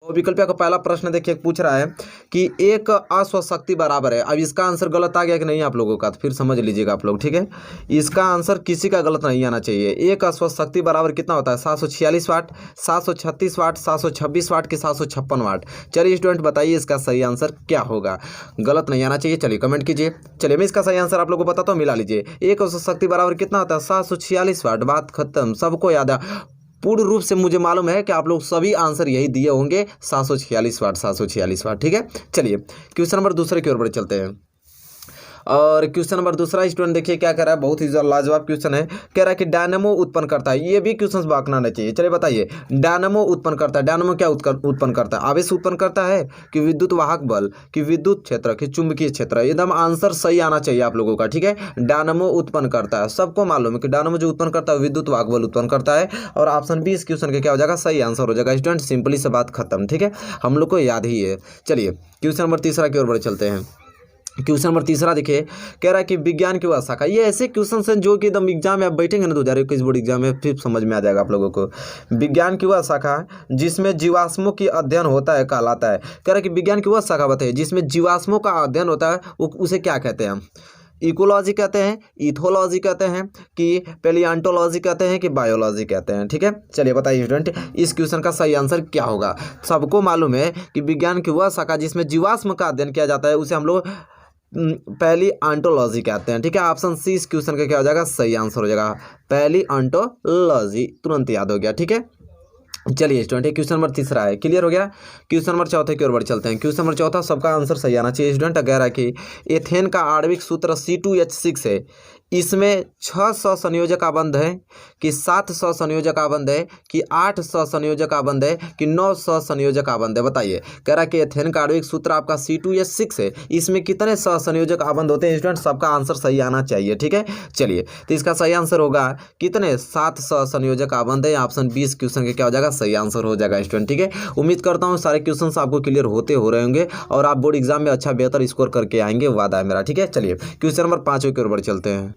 विकल्प का पहला प्रश्न देखिए पूछ रहा है कि एक अश्व शक्ति बराबर है। अब इसका आंसर गलत आ गया कि नहीं आप लोगों का, तो फिर समझ लीजिएगा आप लोग, ठीक है। इसका आंसर किसी का गलत नहीं आना चाहिए। एक अश्व शक्ति बराबर कितना होता है? 746 वाट, 736 वाट, 726 वाट की 756 वाट। चलिए स्टूडेंट बताइए इसका सही आंसर क्या होगा। गलत नहीं आना चाहिए, चलिए कमेंट कीजिए। चलिए मैं इसका सही आंसर आप लोगों को बताता हूँ, मिला लीजिए। एक अश्व शक्ति बराबर कितना होता है? 746 वाट। बात खत्म, सबको याद है। पूर्ण रूप से मुझे मालूम है कि आप लोग सभी आंसर यही दिए होंगे, 746 वाट, 746 वाट, ठीक है। चलिए क्वेश्चन नंबर दूसरे की ओर बढ़ चलते हैं। और क्वेश्चन नंबर दूसरा स्टूडेंट देखिए क्या कह रहा है, बहुत ही लाजवाब क्वेश्चन है। कह रहा है कि डायनामो उत्पन्न करता है। ये भी क्वेश्चन बांकना नहीं चाहिए। चलिए बताइए, डायनामो उत्पन्न करता है, डायनामो क्या उत्पन्न करता है? आवेश उत्पन्न करता है कि विद्युत वाहक बल कि विद्युत क्षेत्र कि चुंबकीय क्षेत्र? एकदम आंसर सही आना चाहिए आप लोगों का, ठीक है। डायनामो उत्पन्न करता है, सबको मालूम है कि डायनामो जो उत्पन्न करता है विद्युत वाहक बल उत्पन्न करता है। और ऑप्शन बी इस क्वेश्चन का क्या हो जाएगा? सही आंसर हो जाएगा स्टूडेंट। सिंपली से बात खत्म, ठीक है, हम लोग को याद ही है। चलिए क्वेश्चन नंबर तीसरा की ओर बढ़ चलते हैं। क्वेश्चन नंबर तीसरा देखिए, कह रहा है कि विज्ञान की वह शाखा। ये ऐसे क्वेश्चन हैं जो कि एकदम एग्जाम में आप बैठेंगे ना 2021 बोर्ड एग्जाम में, फिर समझ में आ जाएगा आप लोगों को। विज्ञान की वह शाखा जिसमें जीवाश्मों की अध्ययन होता है कहलाता है। कह रहा है कि विज्ञान की वह शाखा बताइए जिसमें जीवाश्मों का अध्ययन होता है, उसे क्या कहते हैं? इकोलॉजी कहते हैं, इथोलॉजी कहते हैं, कि पैलियांटोलॉजी कहते हैं, कि बायोलॉजी कहते हैं, ठीक है। चलिए बताइए स्टूडेंट इस क्वेश्चन का सही आंसर क्या होगा। सबको मालूम है कि विज्ञान की वह शाखा जिसमें जीवाश्म का अध्ययन किया जाता है उसे हम लोग पहली आंटोलॉजी कहते हैं, ठीक है। ऑप्शन सी इस क्वेश्चन का क्या हो जाएगा? सही आंसर हो जाएगा पहली आंटोलॉजी। तुरंत याद हो गया, ठीक है। चलिए स्टूडेंट क्वेश्चन नंबर तीसरा है, क्लियर हो गया। क्वेश्चन नंबर चौथे की ओर बढ़ चलते हैं। क्वेश्चन नंबर चौथा सबका आंसर सही आना चाहिए स्टूडेंट। कह रहा है कि एथेन का आणविक सूत्र C2H6 है। इसमें 600 संयोजक आबंध है कि 700 संयोजक आबंध है कि 800 संयोजक आबंध है कि 900 संयोजक आबंध है? बताइए। कह रहा है कि एथेन का आणविक सूत्र आपका C2H6 है, इसमें कितने संयोजक आबंध होते हैं स्टूडेंट? सबका आंसर सही आना चाहिए, ठीक है। चलिए तो इसका सही आंसर होगा कितने? 700 संयोजक आबंध है। ऑप्शन 20 क्वेश्चन का क्या हो जाएगा? सही आंसर हो जाएगा स्टूडेंट, ठीक है। उम्मीद करता हूँ सारे क्वेश्चन आपको क्लियर होते हो रहे होंगे और आप बोर्ड एग्जाम में अच्छा बेहतर स्कोर करके आएंगे, वादा है मेरा, ठीक है। चलिए क्वेश्चन नंबर 5 की ओर बढ़ चलते हैं।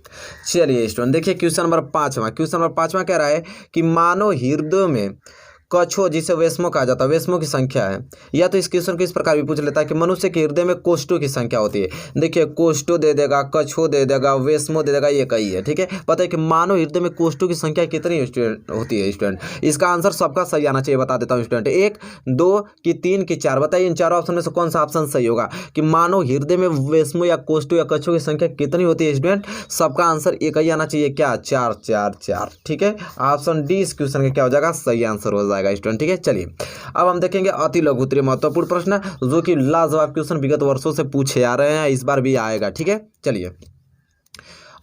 चलिए स्टूडेंट देखिए क्वेश्चन नंबर 5वां कह रहा है कि मानव हृदय में कछुओं जिसे वेस्मो कहा जाता है, वेस्मो की संख्या है। या तो इस क्वेश्चन को इस प्रकार भी पूछ लेता है कि मनुष्य के हृदय में कोष्ठों की संख्या होती है। देखिए कोष्ठों दे देगा, कछुओं दे देगा, वेस्मो दे देगा, ये कई है, ठीक है। पता है कि मानव हृदय में कोष्ठों की संख्या कितनी स्टूडेंट होती है स्टूडेंट? इसका आंसर सबका सही आना चाहिए, बता देता हूँ स्टूडेंट। 1, 2 कि 3 कि 4? बताइए इन चारों ऑप्शन में से कौन सा ऑप्शन सही होगा कि मानव हृदय में वेस्मो या कोष्ठों या कछुओं की संख्या कितनी होती है स्टूडेंट? सबका आंसर एक ही आना चाहिए, क्या? 4 4 4, ठीक है। ऑप्शन डी इस क्वेश्चन का क्या हो जाएगा? सही आंसर हो जाएगा स्टूडेंट, ठीक है। चलिए अब हम देखेंगे अति लघु उत्तरीय महत्वपूर्ण प्रश्न, जो कि लाजवाब क्वेश्चन विगत वर्षों से पूछे आ रहे हैं, इस बार भी आएगा, ठीक है। चलिए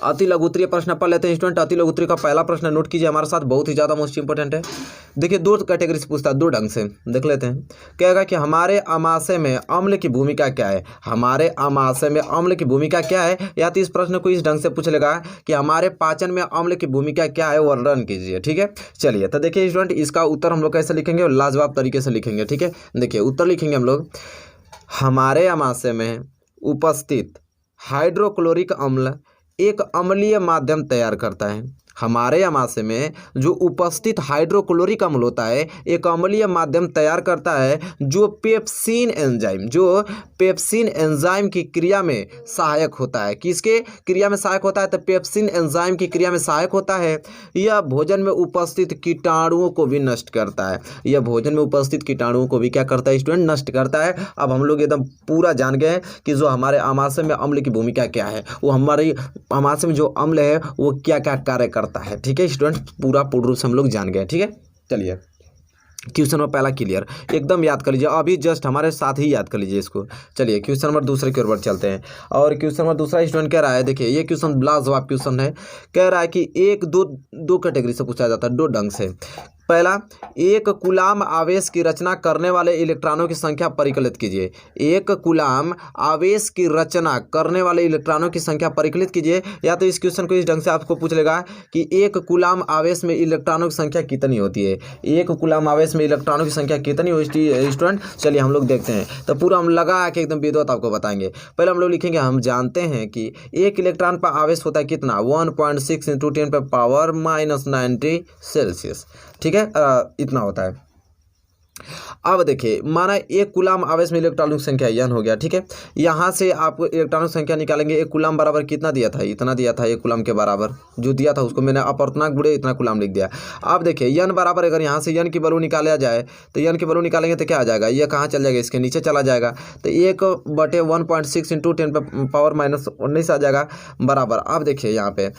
अति लघु उत्तरीय प्रश्न पढ़ लेते हैं स्टूडेंट। अति लघु उत्तरीय का पहला प्रश्न नोट कीजिए हमारे साथ, बहुत ही ज़्यादा मोस्ट इंपॉर्टेंट है। देखिए 2 कैटेगरी से पूछता है, 2 ढंग से देख लेते हैं। कहेगा कि हमारे आमाशय में अम्ल की भूमिका क्या है? हमारे आमाशय में अम्ल की भूमिका क्या है? या तो इस प्रश्न को इस ढंग से पूछ लेगा कि हमारे पाचन में अम्ल की भूमिका क्या है, वर्णन कीजिए, ठीक है। चलिए तो देखिए स्टूडेंट इसका उत्तर हम लोग कैसे लिखेंगे? लाजवाब तरीके से लिखेंगे, ठीक है। देखिए उत्तर लिखेंगे हम लोग, हमारे आमाशय में उपस्थित हाइड्रोक्लोरिक अम्ल एक अम्लीय माध्यम तैयार करता है। हमारे आमाशय में जो उपस्थित हाइड्रोक्लोरिक अम्ल होता है एक अम्लीय माध्यम तैयार करता है जो पेप्सिन एंजाइम की क्रिया में सहायक होता है। किसके क्रिया में सहायक होता है? तो पेप्सिन एंजाइम की क्रिया में सहायक होता है। यह भोजन में उपस्थित कीटाणुओं को भी नष्ट करता है। यह भोजन में उपस्थित कीटाणुओं को भी क्या करता है स्टूडेंट? नष्ट करता है। अब हम लोग एकदम पूरा जान गए कि जो हमारे आमाशय में अम्ल की भूमिका क्या है, वो हमारे आमाशय में जो अम्ल है वो क्या क्या कार्य करता है, ठीक है स्टूडेंट। पूर्ण रूप से हम लोग जान गए, ठीक है। चलिए क्वेश्चन में पहला क्लियर, एकदम याद कर लीजिए, अभी जस्ट हमारे साथ ही याद कर लीजिए इसको। चलिए क्वेश्चन नंबर दूसरे की ओर चलते हैं। और क्वेश्चन नंबर दूसरा स्टूडेंट कह रहा है, देखिए ये क्वेश्चन लाजवाब क्वेश्चन है। कह रहा है कि 1 2 कैटेगरी से पूछा जाता है, 2 ढंग से। पहला, एक कूलाम आवेश की रचना करने वाले इलेक्ट्रॉनों की संख्या परिकलित कीजिए। एक कूलाम आवेश की रचना करने वाले इलेक्ट्रॉनों की संख्या परिकलित कीजिए। या तो इस क्वेश्चन को इस ढंग से आपको पूछ लेगा कि एक कूलाम आवेश में इलेक्ट्रॉनों की संख्या कितनी होती है? एक कूलाम आवेश में इलेक्ट्रॉनों की संख्या कितनी होती है स्टूडेंट? चलिए हम लोग देखते हैं, तो पूरा हम लगा के एकदम विधिवत आपको बताएंगे। पहले हम लोग लिखेंगे, हम जानते हैं कि एक इलेक्ट्रॉन पर आवेश होता है कितना? 1.6 × 10⁻⁻90 सेल्सियस, ठीक है। इतना होता है। अब देखिए, माना एक कूलाम आवेश में इलेक्ट्रॉनिक संख्या n हो गया, ठीक है। यहाँ से आप इलेक्ट्रॉनिक संख्या निकालेंगे, एक कूलाम बराबर कितना दिया था, इतना दिया था, एक कूलाम के बराबर जो दिया था उसको मैंने अपवर्तनांक गुणे इतना कूलाम लिख दिया। अब देखिए n बराबर, अगर यहाँ से n की वैल्यू निकाला जाए तो n की वैल्यू निकालेंगे तो क्या आ जाएगा, ये कहाँ चल जाएगा, इसके नीचे चला जाएगा, तो 1/1.6 इंटू 10⁻⁻19 आ जाएगा बराबर। अब देखिए यहाँ पे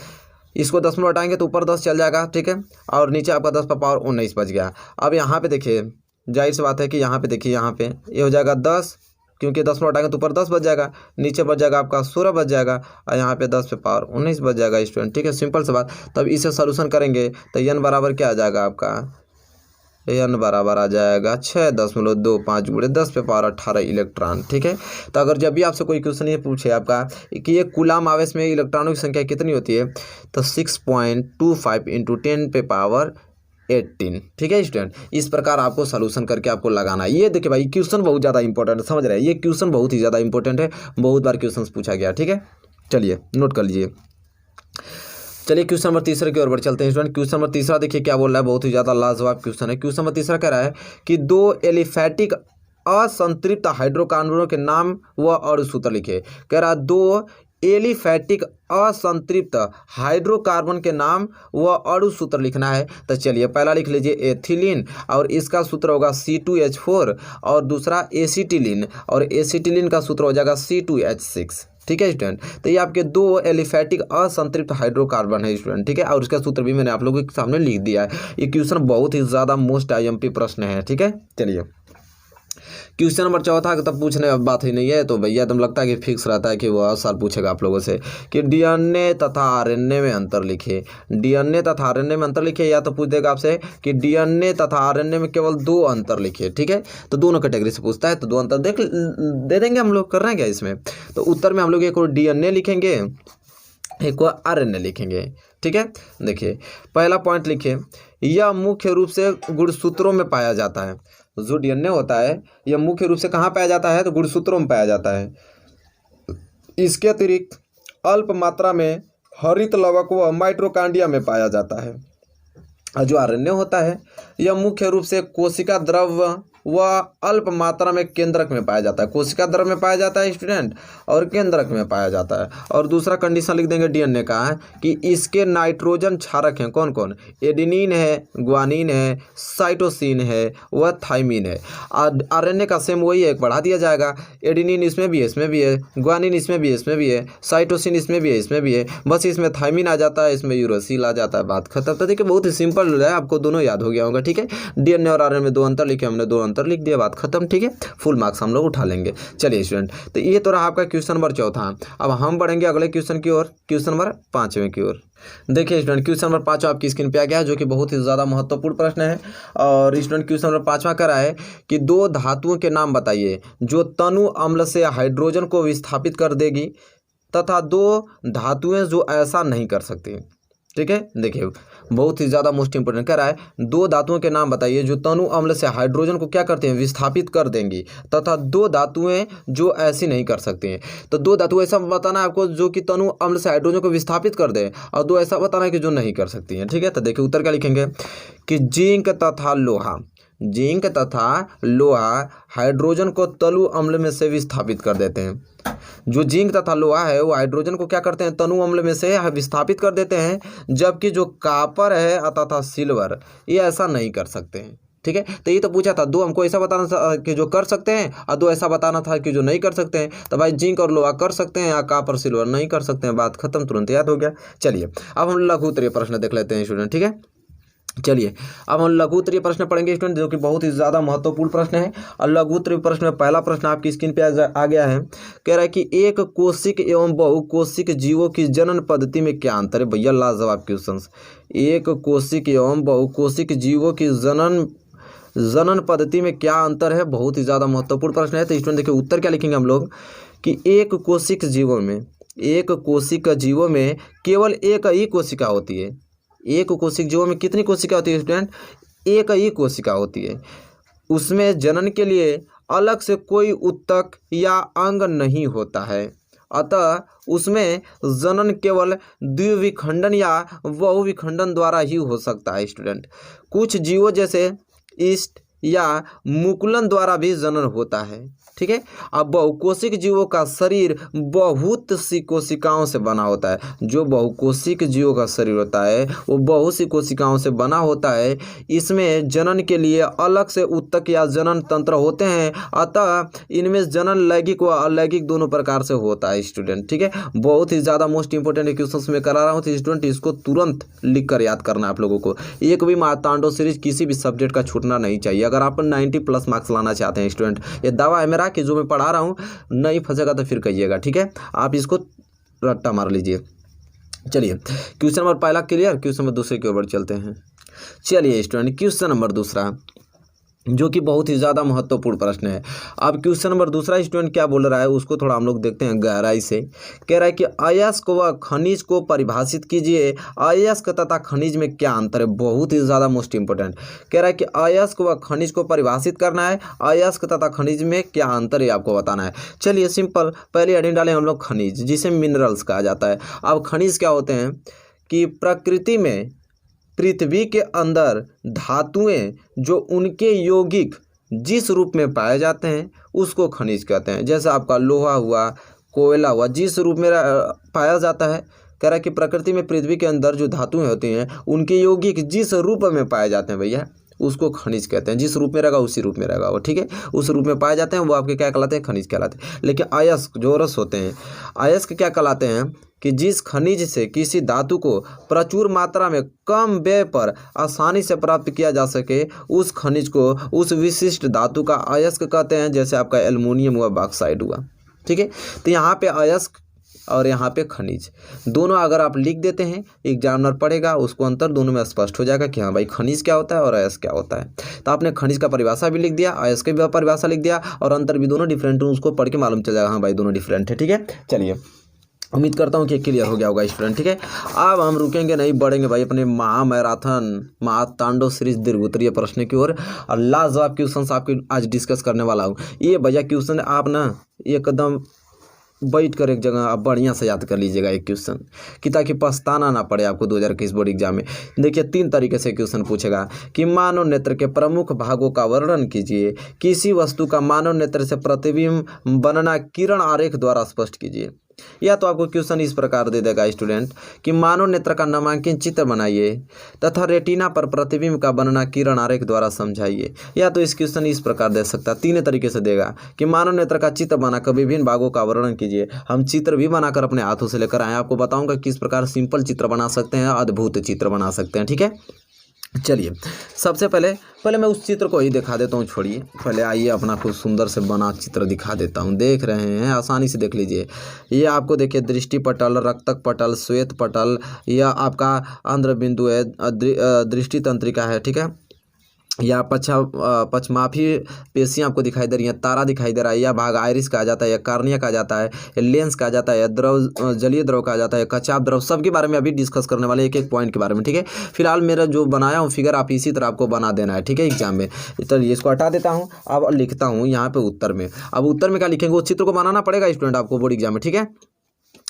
इसको 10 में हटाएंगे तो ऊपर 10 चल जाएगा, ठीक है, और नीचे आपका 10⁻19 बच गया। अब यहाँ पे देखिए, जाहिर सी बात है कि यहाँ पे देखिए, यहाँ पे ये हो जाएगा 10, क्योंकि 10 में हटाएंगे तो ऊपर 10 बच जाएगा, नीचे बच जाएगा आपका 16 बच जाएगा, और यहाँ पे 10⁻19 बच जाएगा स्टूडेंट, ठीक है। सिंपल सी बात। तब इसे सोल्यूशन करेंगे तो n बराबर क्या आ जाएगा आपका, n बराबर आ जाएगा 6.25 गुणे 10⁻18 इलेक्ट्रॉन, ठीक है। तो अगर जब भी आपसे कोई क्वेश्चन ये पूछे आपका कि ये कूलाम आवेश में इलेक्ट्रॉनों की संख्या कितनी होती है, तो 6.25 इंटू 10⁻18, ठीक है स्टूडेंट। इस प्रकार आपको सॉल्यूशन करके आपको लगाना है। ये देखिए भाई, क्वेश्चन बहुत ज़्यादा इंपॉर्टेंट है, समझ रहे हैं, ये क्वेश्चन बहुत ही ज़्यादा इंपॉर्टेंट है, बहुत बार क्वेश्चन पूछा गया, ठीक है। चलिए नोट कर लीजिए। चलिए क्वेश्चन नंबर तीसरे की ओर बढ़ चलते हैं स्टूडेंट। क्वेश्चन नंबर तीसरा देखिए क्या बोल रहा है, बहुत ही ज़्यादा लाजवाब क्वेश्चन है। क्वेश्चन नंबर तीसरा कह रहा है कि 2 एलिफैटिक असंतृप्त हाइड्रोकार्बनों के नाम व अणु सूत्र लिखे। कह रहा है 2 एलिफैटिक असंतृप्त हाइड्रोकार्बन के नाम व अणु सूत्र लिखना है। तो चलिए पहला लिख लीजिए एथिलीन, और इसका सूत्र होगा C2H4, और दूसरा एसिटिलीन, और एसिटिलीन का सूत्र हो जाएगा C2H6, ठीक है स्टूडेंट। तो ये आपके 2 एलिफैटिक असंतृप्त हाइड्रोकार्बन है स्टूडेंट, ठीक है, और उसका सूत्र भी मैंने आप लोगों के सामने लिख दिया है। ये क्वेश्चन बहुत ही ज़्यादा मोस्ट IMP प्रश्न है, ठीक है। चलिए क्वेश्चन नंबर चौथा का तब पूछने अब बात ही नहीं है, तो भैया एकदम लगता है कि फिक्स रहता है कि वो हर साल पूछेगा आप लोगों से कि DNA तथा RNA में अंतर लिखिए। DNA तथा RNA में अंतर लिखिए, या तो पूछ देगा आपसे कि DNA तथा RNA में केवल 2 अंतर लिखिए, ठीक है। तो दोनों कैटेगरी से पूछता है, तो 2 अंतर दे देंगे हम लोग, कर रहे हैं क्या इसमें। तो उत्तर में हम लोग एक और DNA लिखेंगे, एक और RNA लिखेंगे, ठीक है। देखिए पहला पॉइंट लिखिए, यह मुख्य रूप से गुणसूत्रों में पाया जाता है। जो DNA होता है यह मुख्य रूप से कहाँ पाया जाता है, तो गुणसूत्रों में पाया जाता है। इसके अतिरिक्त अल्प मात्रा में हरित लवक व माइटोकॉन्ड्रिया में पाया जाता है। और जो RNA होता है यह मुख्य रूप से कोशिका द्रव्य व अल्प मात्रा में केंद्रक में पाया जाता है। कोशिका द्रव्य में पाया जाता है स्टूडेंट, और केंद्रक में पाया जाता है। और दूसरा कंडीशन लिख देंगे DNA का है कि इसके नाइट्रोजन क्षारक हैं कौन कौन, एडेनिन है, ग्वानिन है, साइटोसिन है, व थाइमिन है। RNA का सेम वही है, एक बढ़ा दिया जाएगा, एडेनिन इसमें भी है, इसमें भी है, ग्वानिन इसमें भी है, इसमें भी है, साइटोसिन इसमें भी है, इसमें भी है, बस इसमें थाइमिन आ जाता है, इसमें यूरोसिल आ जाता है, बात खत्म। तो देखिए बहुत ही सिंपल है, आपको दोनों याद हो गया होगा, ठीक है। DNA और RNA में 2 अंतर लिखे, हमने 2 अंतर लिख दिया, बात खत्म, ठीक है। फुल मार्क्स हम लोग उठा लेंगे। चलिए स्टूडेंट, तो ये तो रहा आपका क्वेश्चन नंबर चौथा। अब हम बढ़ेंगे अगले क्वेश्चन की ओर, क्वेश्चन नंबर 5वें की ओर। देखिए स्टूडेंट, क्वेश्चन नंबर 5 आपकी स्क्रीन पे आ गया है, जो कि बहुत ही ज़्यादा महत्वपूर्ण प्रश्न है। और स्टूडेंट क्वेश्चन नंबर 5वां कर रहा है कि 2 धातुओं के नाम बताइए जो तनु अम्ल से हाइड्रोजन को विस्थापित कर देगी, तथा 2 धातुएं जो ऐसा नहीं कर सकती, ठीक है। देखिए बहुत ही ज़्यादा मोस्ट इंपोर्टेंट कह रहा है, 2 धातुओं के नाम बताइए जो तनु अम्ल से हाइड्रोजन को क्या करते हैं, विस्थापित कर देंगी, तथा 2 धातुएं जो ऐसी नहीं कर सकती हैं। तो 2 धातु ऐसा बताना है आपको जो कि तनु अम्ल से हाइड्रोजन को विस्थापित कर दे, और 2 ऐसा बताना है कि जो नहीं कर सकती हैं, ठीक है। तो देखिए उत्तर क्या लिखेंगे कि जिंक तथा लोहा, जिंक तथा लोहा हाइड्रोजन को तनु अम्ल में से विस्थापित कर देते हैं। जो जिंक तथा लोहा है वो हाइड्रोजन को क्या करते हैं, तनु अम्ल में से विस्थापित कर देते हैं, जबकि जो कॉपर है तथा सिल्वर ये ऐसा नहीं कर सकते हैं, ठीक है। तो ये तो पूछा था, 2 हमको ऐसा बताना था कि जो कर सकते हैं, और 2 ऐसा बताना था कि जो नहीं कर सकते हैं। तो भाई जिंक और लोहा कर सकते हैं, या कॉपर सिल्वर नहीं कर सकते हैं, बात खत्म, तुरंत याद हो गया। चलिए अब हम लघु उत्तरीय प्रश्न देख लेते हैं स्टूडेंट, ठीक है। चलिए अब हम लघु उत्तरीय प्रश्न पढ़ेंगे स्टूडेंट, जो कि बहुत ही ज़्यादा महत्वपूर्ण प्रश्न है। और लघु उत्तरीय प्रश्न में पहला प्रश्न आपकी स्क्रीन पे आ गया है। कह रहा है कि एक कोशिक एवं बहुकोशिक जीवों की जनन पद्धति में क्या अंतर है। भैया लाजवाब क्वेश्चन। एक कोशिक एवं बहुकोशिक जीवों की जनन पद्धति में क्या अंतर है, बहुत ही ज़्यादा महत्वपूर्ण प्रश्न है। तो स्टूडेंट देखिए उत्तर क्या लिखेंगे हम लोग कि एक कोशिक जीवों में केवल एक ही कोशिका होती है। एक कोशिक जीवों में कितनी कोशिका होती है स्टूडेंट, एक ही कोशिका होती है। उसमें जनन के लिए अलग से कोई उत्तक या अंग नहीं होता है, अतः उसमें जनन केवल द्विविखंडन या बहुविखंडन द्वारा ही हो सकता है स्टूडेंट। कुछ जीवों जैसे ईस्ट, या मुकुलन द्वारा भी जनन होता है। ठीक है। अब बहुकोशिक जीवों का शरीर बहुत सी कोशिकाओं से बना होता है। जो बहुकोशिक जीवों का शरीर होता है वो बहुत सी कोशिकाओं से बना होता है। इसमें जनन के लिए अलग से उत्तक या जनन तंत्र होते हैं, अतः इनमें जनन लैंगिक व अलैंगिक दोनों प्रकार से होता है स्टूडेंट। ठीक है। बहुत ही ज़्यादा मोस्ट इंपॉर्टेंट क्वेश्चन में करा रहा हूँ, तो स्टूडेंट इसको तुरंत लिख कर याद करना है आप लोगों को। एक भी मार्तांडो सीरीज किसी भी सब्जेक्ट का छूटना नहीं चाहिए। अगर आप 90+ मार्क्स लाना चाहते हैं स्टूडेंट, ये दावा है मेरा कि जो मैं पढ़ा रहा हूँ नहीं फंसेगा तो फिर कहिएगा। ठीक है। आप इसको रट्टा मार लीजिए। चलिए क्वेश्चन नंबर पहला क्लियर, क्वेश्चन नंबर दूसरे की ओर चलते हैं। चलिए स्टूडेंट क्वेश्चन नंबर दूसरा, जो कि बहुत ही ज़्यादा महत्वपूर्ण प्रश्न है। अब क्वेश्चन नंबर दूसरा स्टूडेंट क्या बोल रहा है उसको थोड़ा हम लोग देखते हैं गहराई से। कह रहा है कि अयस्क व खनिज को परिभाषित कीजिए। अयस्क तथा खनिज में क्या अंतर है? बहुत ही ज़्यादा मोस्ट इंपॉर्टेंट। कह रहा है कि अयस्क व खनिज को परिभाषित करना है। अयस्क तथा खनिज में क्या अंतर है आपको बताना है। चलिए सिंपल, पहले हेडिंग डालें हम लोग खनिज, जिसे मिनरल्स कहा जाता है। अब खनिज क्या होते हैं कि प्रकृति में पृथ्वी के अंदर धातुएं जो उनके यौगिक जिस रूप में पाए जाते हैं उसको खनिज कहते हैं। जैसे आपका लोहा हुआ, कोयला हुआ, जिस रूप में पाया जाता है। कह रहा है कि प्रकृति में पृथ्वी के अंदर जो धातुएं होती हैं उनके यौगिक जिस रूप में पाए जाते हैं भैया उसको खनिज कहते हैं। जिस रूप में रहेगा उसी रूप में रहेगा वो। ठीक है। उस रूप में पाए जाते हैं वो आपके क्या कहलाते हैं? खनिज कहलाते हैं। लेकिन अयस्क जो रस होते हैं, अयस्क क्या कहलाते हैं कि जिस खनिज से किसी धातु को प्रचुर मात्रा में कम व्यय पर आसानी से प्राप्त किया जा सके उस खनिज को, उस विशिष्ट धातु का अयस्क कहते हैं। जैसे आपका एल्युमिनियम हुआ, बॉक्साइड हुआ। ठीक है। तो यहाँ पे अयस्क और यहाँ पे खनिज दोनों अगर आप लिख देते हैं, एग्जामिनर पढ़ेगा उसको अंतर दोनों में स्पष्ट हो जाएगा कि हाँ भाई खनिज क्या होता है और अयस्क क्या होता है। तो आपने खनिज का परिभाषा भी लिख दिया, अयस्क की भी परिभाषा लिख दिया और अंतर भी दोनों डिफरेंट है, उसको पढ़ के मालूम चल जाएगा हाँ भाई दोनों डिफरेंट है। ठीक है। चलिए उम्मीद करता हूँ कि क्लियर हो गया होगा स्टूडेंट। ठीक है। अब हम रुकेंगे नहीं, बढ़ेंगे भाई अपने महातांडव सीरीज दीर्घोत्तरीय प्रश्न की ओर और लाजवाब क्वेश्चन आपके आज डिस्कस करने वाला हूँ। ये भैया क्वेश्चन आप ना एकदम बैठ कर एक जगह आप बढ़िया से याद कर लीजिएगा एक क्वेश्चन, कि ताकि पछताना ना पड़े आपको 2021 बोर्ड एग्जाम में। देखिए 3 तरीके से क्वेश्चन पूछेगा कि मानव नेत्र के प्रमुख भागों का वर्णन कीजिए। किसी वस्तु का मानव नेत्र से प्रतिबिंब बनना किरण आरेख द्वारा स्पष्ट कीजिए। या तो आपको क्वेश्चन इस प्रकार दे देगा स्टूडेंट कि मानव नेत्र का नामांकन चित्र बनाइए तथा रेटिना पर प्रतिबिंब का बनना किरण आरेख द्वारा समझाइए। या तो इस क्वेश्चन इस प्रकार दे सकता है, 3 तरीके से देगा कि मानव नेत्र का चित्र बनाकर विभिन्न भागों का वर्णन कीजिए। हम चित्र भी बनाकर अपने हाथों से लेकर आए, आपको बताऊंगा किस प्रकार सिंपल चित्र बना सकते हैं, अद्भुत चित्र बना सकते हैं। ठीक है। चलिए सबसे पहले मैं उस चित्र को ही दिखा देता हूँ। छोड़िए, पहले आइए अपना कुछ सुंदर से बना चित्र दिखा देता हूँ। देख रहे हैं, आसानी से देख लीजिए। ये आपको देखिए दृष्टि पटल, रक्तक पटल, श्वेत पटल, यह आपका आंध्र बिंदु है, दृष्टि तंत्रिका है। ठीक है। या पक्षमापी पेशियाँ आपको दिखाई दे रही हैं, तारा दिखाई दे रहा है। यह भाग आइरिस कहा जाता है, या कार्निया कहा जाता है, या लेंस कहा जाता है, या द्रव जलीय द्रव कहा जाता है, कचाप द्रव, सब के बारे में अभी डिस्कस करने वाले एक एक पॉइंट के बारे में। ठीक है। फिलहाल मेरा जो बनाया हूँ फिगर आप इसी तरह आपको बना देना है। ठीक है। एग्जाम में चलिए इसको हटा देता हूँ। अब लिखता हूँ यहाँ पे उत्तर में। अब उत्तर में क्या लिखेंगे, उस चित्र को बनाना पड़ेगा स्टूडेंट आपको बोर्ड एग्जाम में। ठीक है।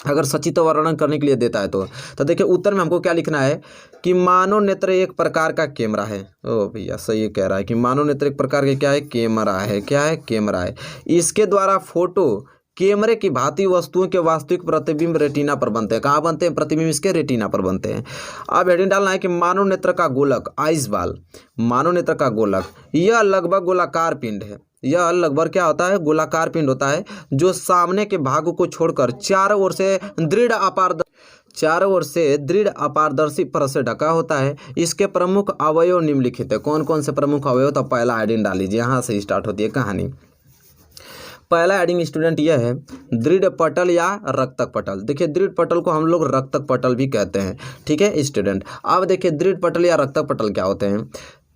अगर सचित्र वर्णन करने के लिए देता है तो देखिए उत्तर में हमको क्या लिखना है कि मानव नेत्र एक प्रकार का कैमरा है। ओ भैया सही कह रहा है कि मानव नेत्र एक प्रकार का क्या है, कैमरा है। क्या है, कैमरा है। इसके द्वारा फोटो कैमरे की भांति वस्तुओं के वास्तविक प्रतिबिंब रेटिना पर बनते हैं। कहाँ बनते हैं प्रतिबिंब? इसके रेटिना पर बनते हैं। अब हेडिंग डालना है कि मानव नेत्र का गोलक, आइस बॉल, मानव नेत्र का गोलक यह लगभग गोलाकार पिंड है। यह लगभग क्या होता है, गोलाकार पिंड होता है जो सामने के भागों को छोड़कर चारों ओर से दृढ़ अपारदर्शी परत से ढका होता है। इसके प्रमुख अवयव निम्नलिखित है। कौन कौन से प्रमुख अवयव? तो पहला हेडिंग डाल लीजिए, यहाँ से स्टार्ट होती है कहानी। पहला हेडिंग स्टूडेंट यह है दृढ़ पटल या रक्तक पटल। देखिए दृढ़ पटल को हम लोग रक्तक पटल भी कहते हैं। ठीक है स्टूडेंट। अब देखिए दृढ़ पटल या रक्तक पटल क्या होते हैं,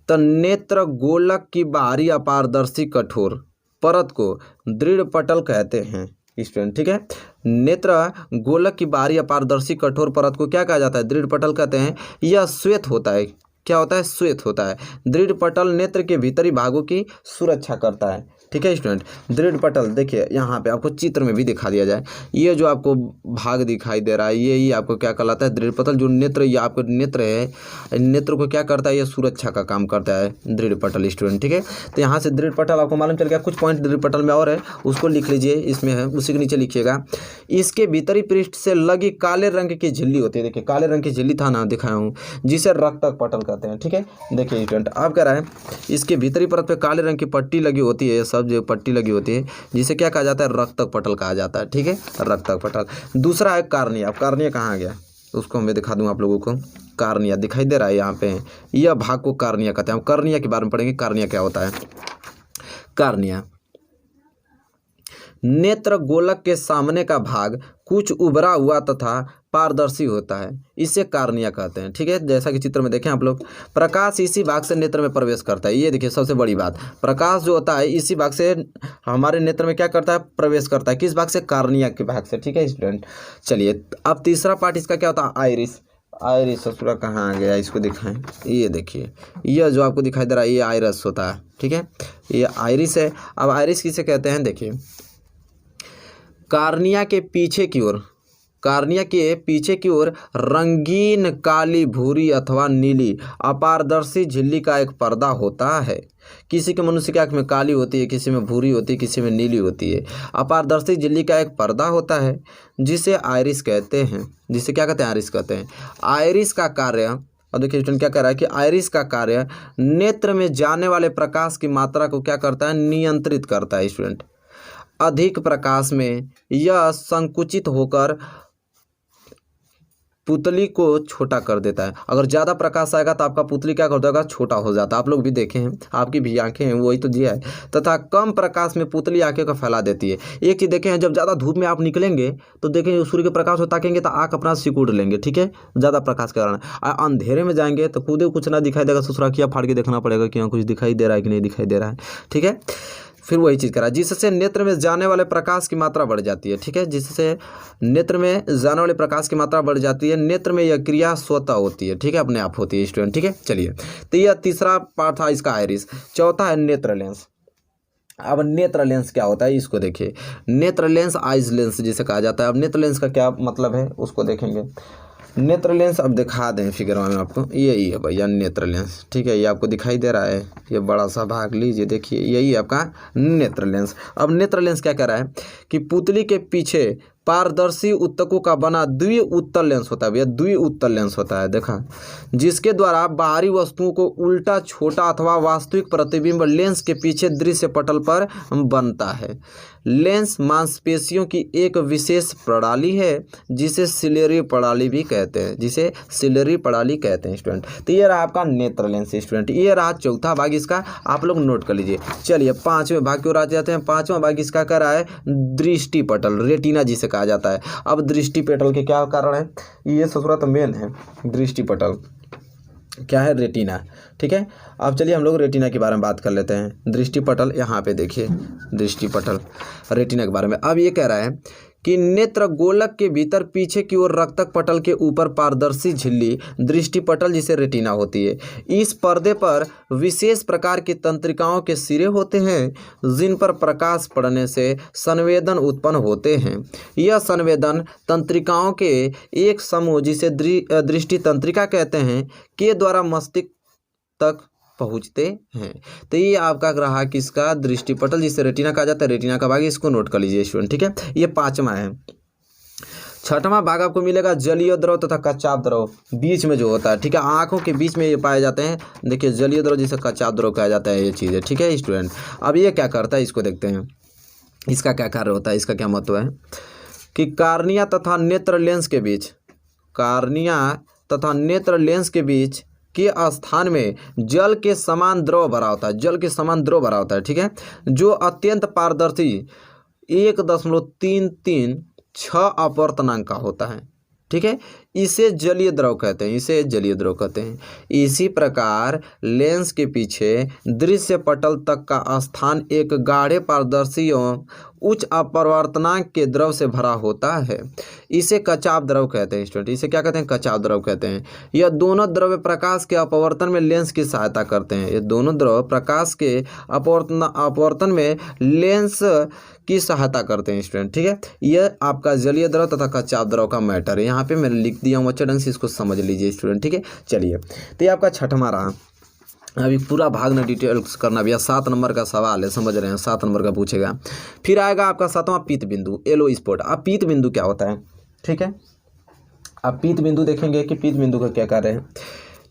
तो नेत्र गोलक की बाहरी अपारदर्शी कठोर परत को दृढ़ पटल कहते हैं स्टूडेंट। ठीक है। नेत्र गोलक की बाहरी अपारदर्शी कठोर परत को क्या कहा जाता है, दृढ़ पटल कहते हैं। यह श्वेत होता है। क्या होता है, श्वेत होता है। दृढ़ पटल नेत्र के भीतरी भागों की सुरक्षा करता है। ठीक है स्टूडेंट। दृढ़ पटल देखिए यहाँ पे आपको चित्र में भी दिखा दिया जाए, ये जो आपको भाग दिखाई दे रहा है यही आपको क्या कहलाता है, दृढ़ पटल। जो नेत्र, ये आपको नेत्र है, नेत्र को क्या करता है, ये सुरक्षा का काम करता है दृढ़ पटल स्टूडेंट, ठीक है। तो यहाँ से दृढ़ पटल आपको मालूम चल गया। कुछ पॉइंट दृढ़ पटल में और है, उसको लिख लीजिए, इसमें है, उसी के नीचे लिखिएगा। इसके भीतरी पृष्ठ से लगी काले रंग की झिल्ली होती है, देखिए काले रंग की झिल्ली था ना दिखाया हूँ, जिसे रक्तक पटल कहते हैं, ठीक है। देखिए स्टूडेंट आप कह रहा है इसके भीतरी परत पे काले रंग की पट्टी लगी होती है, सब जो पट्टी लगी होती है जिसे क्या कहा जाता है, रक्तक पटल कहा जाता है, ठीक है, रक्तक पटल। दूसरा है कार्निया। अब कार्निया कहाँ गया उसको मैं दिखा दूँ आप लोगों को। कार्निया दिखाई दे रहा है यहाँ पे, यह भाग को कार्निया कहते हैं। हम कार्निया के बारे में पढ़ेंगे, कार्निया क्या होता है। कार्निया नेत्र गोलक के सामने का भाग कुछ उभरा हुआ तथा पारदर्शी होता है, इसे कार्निया कहते हैं, ठीक है। जैसा कि चित्र में देखें आप लोग, प्रकाश इसी भाग से नेत्र में प्रवेश करता है। ये देखिए सबसे बड़ी बात, प्रकाश जो होता है इसी भाग से हमारे नेत्र में क्या करता है, प्रवेश करता है। किस भाग से, कार्निया के भाग से, ठीक है स्टूडेंट। चलिए अब तीसरा पार्ट इसका क्या होता है, आइरिस। आइरिस ससुरा कहाँ आ गया, इसको दिखाएं। ये देखिए यह जो आपको दिखाई दे रहा है ये आइरिस होता है, ठीक है, ये आइरिस है। अब आइरिस किसे कहते हैं, देखिए कार्निया के पीछे की ओर, कार्निया के पीछे की ओर रंगीन काली, भूरी अथवा नीली अपारदर्शी झिल्ली का एक पर्दा होता है। किसी के मनुष्य की आँख में काली होती है, किसी में भूरी होती है, किसी में नीली होती है। अपारदर्शी झिल्ली का एक पर्दा होता है जिसे आइरिस कहते हैं। जिसे क्या कहते हैं, आइरिस कहते हैं। आइरिस का कार्य, और देखिए स्टूडेंट क्या कह रहा है कि आइरिस का कार्य नेत्र में जाने वाले प्रकाश की मात्रा को क्या करता है, नियंत्रित करता है स्टूडेंट। अधिक प्रकाश में यह संकुचित होकर पुतली को छोटा कर देता है। अगर ज़्यादा प्रकाश आएगा तो आपका पुतली क्या कर देगा, छोटा हो जाता है। आप लोग भी देखे हैं, आपकी भी आंखें हैं, वही तो दिया है। तथा कम प्रकाश में पुतली आंखें को फैला देती है। एक चीज़ देखें, जब ज़्यादा धूप में आप निकलेंगे तो देखें सूर्य के प्रकाश को ताकेंगे तो आँख अपना सिकुड़ लेंगे, ठीक है, ज़्यादा प्रकाश के कारण। अंधेरे में जाएंगे तो खुद ही कुछ ना दिखाई देगा, ससुराखिया फाड़ के देखना पड़ेगा कि हाँ कुछ दिखाई दे रहा है कि नहीं दिखाई दे रहा है, ठीक है। फिर वही चीज़ करा, जिससे नेत्र में जाने वाले प्रकाश की मात्रा बढ़ जाती है, ठीक है, जिससे नेत्र में जाने वाले प्रकाश की मात्रा बढ़ जाती है। नेत्र में यह क्रिया स्वतः होती है, ठीक है, अपने आप होती है स्टूडेंट, ठीक है। चलिए तो यह तीसरा पार्ट था इसका आइरिस। चौथा है नेत्र लेंस। अब नेत्र लेंस क्या होता है इसको देखिए। नेत्र लेंस आइज लेंस जिसे कहा जाता है। अब नेत्र लेंस का क्या मतलब है उसको देखेंगे। नेत्र लेंस अब दिखा दें फिगर में आपको, यही है भैया नेत्र लेंस, ठीक है, ये आपको दिखाई दे रहा है, ये बड़ा सा भाग लीजिए, देखिए यही है आपका नेत्र लेंस। अब नेत्र लेंस क्या कह रहा है कि पुतली के पीछे पारदर्शी उत्तकों का बना द्वि उत्तल लेंस होता है, भैया द्वि उत्तल लेंस होता है, देखा, जिसके द्वारा बाहरी वस्तुओं को उल्टा, छोटा अथवा वास्तविक प्रतिबिंब लेंस के पीछे दृश्य पटल पर बनता है। लेंस मांसपेशियों की एक विशेष प्रणाली है जिसे सिलेरी प्रणाली भी कहते हैं, जिसे सिलेरी प्रणाली कहते हैं स्टूडेंट। तो ये रहा आपका नेत्र लेंस स्टूडेंट, ये रहा चौथा भाग इसका, आप लोग नोट कर लीजिए। चलिए पांचवें भाग की ओर आ जाते हैं। पांचवा भाग इसका क्या रहा है, दृष्टि पटल, रेटिना जिसे कहा जाता है। अब दृष्टि पटल के क्या कारण है, ये ससुरा तो मेन है। दृष्टि पटल क्या है, रेटिना, ठीक है। अब चलिए हम लोग रेटिना के बारे में बात कर लेते हैं। दृष्टि पटल यहाँ पे देखिए, दृष्टि पटल रेटिना के बारे में। अब ये कह रहा है कि नेत्र गोलक के भीतर पीछे की ओर रक्तक पटल के ऊपर पारदर्शी झिल्ली दृष्टि पटल जिसे रेटिना होती है। इस पर्दे पर विशेष प्रकार की तंत्रिकाओं के सिरे होते हैं जिन पर प्रकाश पड़ने से संवेदन उत्पन्न होते हैं। यह संवेदन तंत्रिकाओं के एक समूह जिसे दृष्टि तंत्रिका कहते हैं के द्वारा मस्तिष्क तक पहुँचते हैं। तो ये आपका रहा किसका, दृष्टि पटल जिसे रेटिना कहा जाता है। रेटिना का भाग इसको नोट कर लीजिए स्टूडेंट, ठीक है। ये पांचवा है। छठवां भाग आपको मिलेगा जलीय द्रव तथा कच्चाप द्रव, बीच में जो होता है, ठीक है, आंखों के बीच में ये पाए जाते हैं। देखिए जलीय द्रव जिसे कच्चाप द्रव कहा जाता है, ये चीज़ है, ठीक है स्टूडेंट। अब ये क्या करता है इसको देखते हैं, इसका क्या कार्य होता है, इसका क्या महत्व है कि कार्निया तथा नेत्र लेंस के बीच, कार्निया तथा नेत्र लेंस के बीच के स्थान में जल के समान द्रव भरा होता है, जल के समान द्रव भरा होता है, ठीक है, जो अत्यंत पारदर्शी 1.336 अपवर्तनांक का होता है, ठीक है। इसे जलीय द्रव कहते हैं, इसे जलीय द्रव कहते हैं। इसी प्रकार लेंस के पीछे दृश्य पटल तक का स्थान एक गाढ़े पारदर्शी एवं उच्च अपवर्तनांक के द्रव से भरा होता है। इसे कचाव द्रव कहते हैं स्टूडेंट, इसे क्या कहते हैं? कचाव द्रव कहते हैं। यह दोनों द्रव्य प्रकाश के अपवर्तन में लेंस की सहायता करते हैं। ये दोनों द्रव प्रकाश के अपवर्तन में लेंस की सहायता करते हैं स्टूडेंट, ठीक है। यह आपका जलीय द्रव तथा कचाव द्रव का मैटर है। यहाँ पे मैंने लिख दिया हूँ, अच्छे ढंग से इसको समझ लीजिए स्टूडेंट, ठीक है। चलिए, तो ये आपका छठवां रहा। अभी पूरा भाग में डिटेल्स करना भैया, 7 नंबर का सवाल है, समझ रहे हैं, 7 नंबर का पूछेगा। फिर आएगा आपका 7वां पीत बिंदु, येलो स्पॉट। अब पीत बिंदु क्या होता है, ठीक है। अब पीत बिंदु देखेंगे कि पीत बिंदु का क्या कार्य है।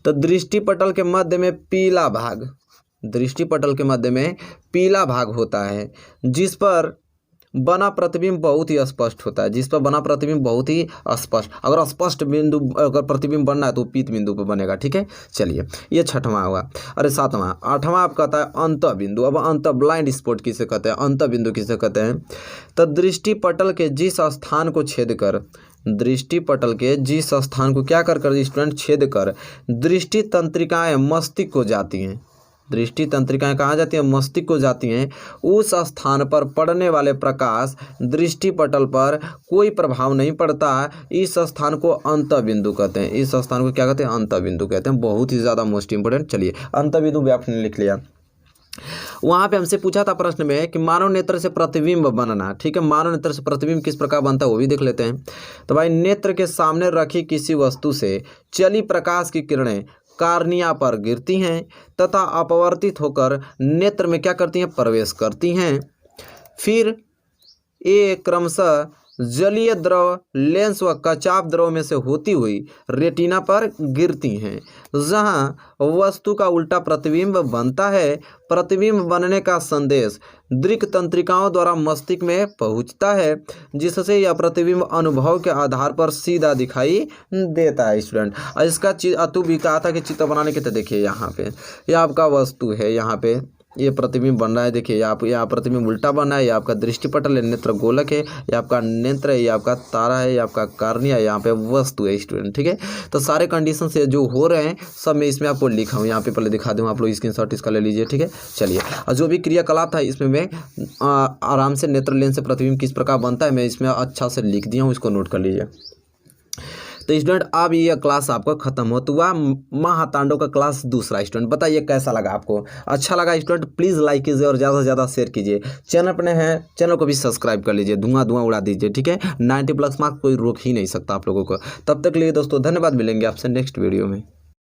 तो दृष्टिपटल के मध्य में पीला भाग, दृष्टिपटल के मध्य में पीला भाग होता है जिस पर बना प्रतिबिंब बहुत ही स्पष्ट होता है, जिस पर बना प्रतिबिंब बहुत ही स्पष्ट। अगर स्पष्ट बिंदु अगर प्रतिबिंब बनना है तो पीत बिंदु पर बनेगा, ठीक है। चलिए, ये छठवां हुआ। अरे 7वां, 8वां आप कहता है अंत बिंदु। अब अंत ब्लाइंड स्पॉट किसे कहते हैं, अंत बिंदु किसे कहते हैं? तो दृष्टिपटल के जिस स्थान को छेद कर, दृष्टिपटल के जिस स्थान को क्या कर स्टूडेंट छेद कर दृष्टि तंत्रिकाएं मस्तिष्क को जाती हैं, दृष्टि तंत्रिकाएं कहाँ जाती हैं? मस्तिष्क को जाती हैं। उस स्थान पर पड़ने वाले प्रकाश दृष्टिपटल पर कोई प्रभाव नहीं पड़ता। इस स्थान को अंत बिंदु कहते हैं। इस स्थान को क्या कहते हैं? अंत बिंदु कहते हैं। बहुत ही ज़्यादा मोस्ट इंपोर्टेंट। चलिए, अंत बिंदु भी आपने लिख लिया। वहाँ पे हमसे पूछा था प्रश्न में कि मानव नेत्र से प्रतिबिंब बनना, ठीक है। मानव नेत्र से प्रतिबिंब किस प्रकार बनता है वो भी देख लेते हैं। तो भाई, नेत्र के सामने रखी किसी वस्तु से चली प्रकाश की किरणें कार्निया पर गिरती हैं तथा अपवर्तित होकर नेत्र में क्या करती हैं? प्रवेश करती हैं। फिर ये क्रमशः जलीय द्रव लेंस व कचाव द्रव में से होती हुई रेटिना पर गिरती हैं, जहां वस्तु का उल्टा प्रतिबिंब बनता है। प्रतिबिंब बनने का संदेश दृक् तंत्रिकाओं द्वारा मस्तिष्क में पहुंचता है, जिससे यह प्रतिबिंब अनुभव के आधार पर सीधा दिखाई देता है स्टूडेंट। इसका अतु भी कहा था कि चित्र बनाने के, तो देखिए यहाँ पे यह आपका वस्तु है, यहाँ पे ये प्रतिबिंब बन रहा है। देखिए यहाँ प्रतिबिंब उल्टा बना है। ये आपका दृष्टिपटल है, नेत्र गोलक है, ये आपका नेत्र है, ये आपका तारा है, ये आपका कार्निया, यहाँ पे वस्तु है स्टूडेंट, ठीक है। तो सारे कंडीशन से जो हो रहे हैं सब मैं इसमें आपको लिखा हूँ, यहाँ पे पहले दिखा दूँ, आप लोग स्क्रीनशॉट इसका ले लीजिए, ठीक है। चलिए, और जो भी क्रियाकलाप था इसमें मैं आराम से नेत्र लेंस से प्रतिबिंब किस प्रकार बनता है मैं इसमें अच्छा से लिख दिया हूँ, इसको नोट कर लीजिए। तो स्टूडेंट, अब ये क्लास आपका खत्म हो हुआ महातांडव का क्लास दूसरा। स्टूडेंट, बताइए कैसा लगा आपको? अच्छा लगा स्टूडेंट, प्लीज़ लाइक कीजिए और ज़्यादा से ज़्यादा शेयर कीजिए। चैनल पर नए हैं, चैनल को भी सब्सक्राइब कर लीजिए, धुआं उड़ा दीजिए, ठीक है। 90+ मार्क्स कोई रोक ही नहीं सकता आप लोगों को। तब तक के लिए दोस्तों धन्यवाद, मिलेंगे आपसे नेक्स्ट वीडियो में।